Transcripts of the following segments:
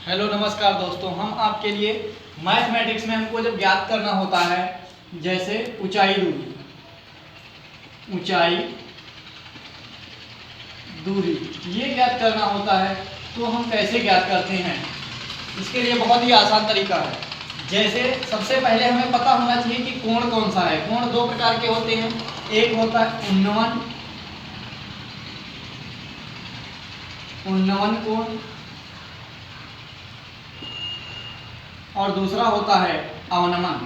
Hello नमस्कार दोस्तों, हम आपके लिए मैथमेटिक्स में हमको जब ज्ञात करना होता है, जैसे ऊंचाई दूरी, ऊंचाई दूरी ये ज्ञात करना होता है तो हम कैसे ज्ञात करते हैं। इसके लिए बहुत ही आसान तरीका है। जैसे सबसे पहले हमें पता होना चाहिए कि कोण कौन सा है। कोण दो प्रकार के होते हैं, एक होता है उन्नवन कोण और दूसरा होता है अवनमन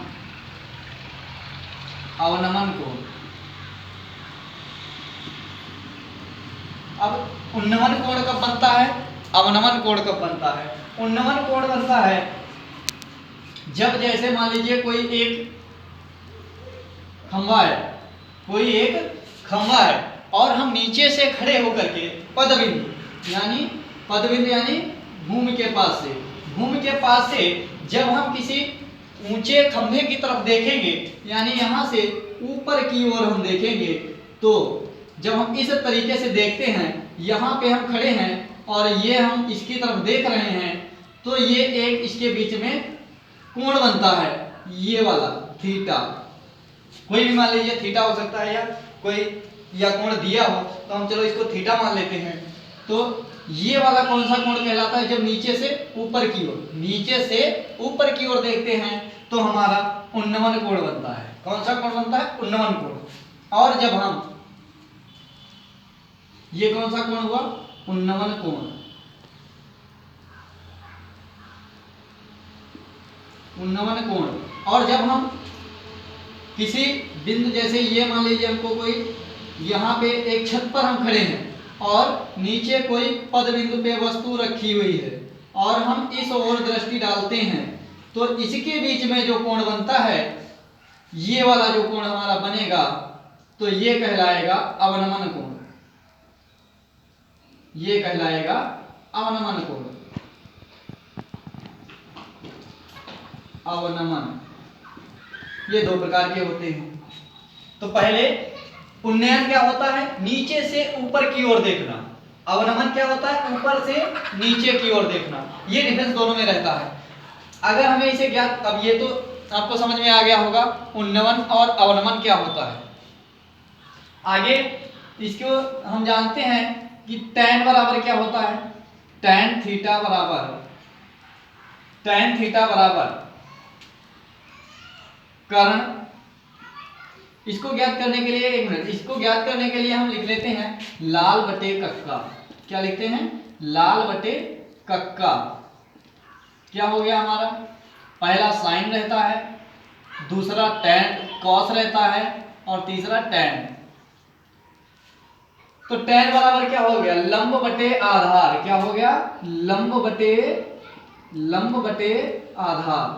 कोण। अब उन्नवन कोण कब बनता है, अवनमन कोण कब बनता है। उन्नवन कोण बनता है जब जैसे मान लीजिए कोई एक खंभा है और हम नीचे से खड़े होकर के पदबिंदु यानी भूमि के पास से जब हम किसी ऊंचे खंभे की तरफ देखेंगे, यानी यहां से ऊपर की ओर हम देखेंगे, तो जब हम इस तरीके से देखते हैं, यहाँ पे हम खड़े हैं और ये हम इसकी तरफ देख रहे हैं, तो ये एक इसके बीच में कोण बनता है, ये वाला थीटा। कोई भी मान लीजिए थीटा हो सकता है या कोण दिया हो, तो हम चलो इसको थीटा मान लेते हैं। तो ये वाला कौन सा कोण कहलाता है, जब नीचे से ऊपर की ओर देखते हैं तो हमारा उन्नवन कोण बनता है। कौन सा कोण बनता है, उन्नवन कोण। और जब हम ये कौन सा कोण हुआ, उन्नवन कोण। और जब हम किसी बिंदु, जैसे ये मान लीजिए हमको कोई यहाँ पे एक छत पर हम खड़े हैं और नीचे कोई पद बिंदु पे वस्तु रखी हुई है और हम इस ओर दृष्टि डालते हैं, तो इसके बीच में जो कोण बनता है, ये वाला जो कोण हमारा बनेगा, तो ये कहलाएगा अवनमन कोण। अवनमन ये दो प्रकार के होते हैं। तो पहले उन्नयन क्या होता है, नीचे से ऊपर की ओर देखना। अवनमन क्या होता है, ऊपर से नीचे की ओर देखना। ये डिफरेंस दोनों में रहता है। अगर हमें इसे ज्ञात, अब ये तो आपको समझ में आ गया होगा उन्नयन और अवनमन क्या होता है। आगे इसको हम जानते हैं कि tan बराबर क्या होता है, tan थीटा बराबर कर्ण। इसको ज्ञात करने के लिए इसको ज्ञात करने के लिए हम लिख लेते हैं लाल बटे कक्का। क्या लिखते हैं, लाल बटे कक्का। क्या हो गया हमारा, पहला साइन रहता है, दूसरा tan कॉस रहता है और तीसरा tan। तो tan बराबर क्या हो गया, लंब बटे आधार। क्या हो गया, लंब बटे आधार।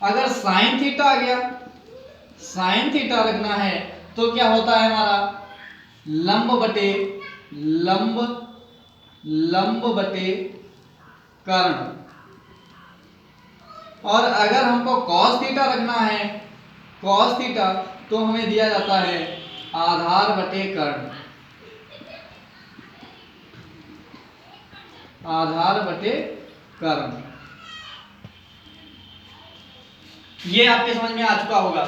अगर साइन थीटा आ गया, साइन थीटा रखना है, तो क्या होता है हमारा लंब बटे कर्ण। और अगर हमको कॉस थीटा रखना है, कॉस थीटा, तो हमें दिया जाता है आधार बटे कर्ण। ये आपके समझ में आ चुका होगा।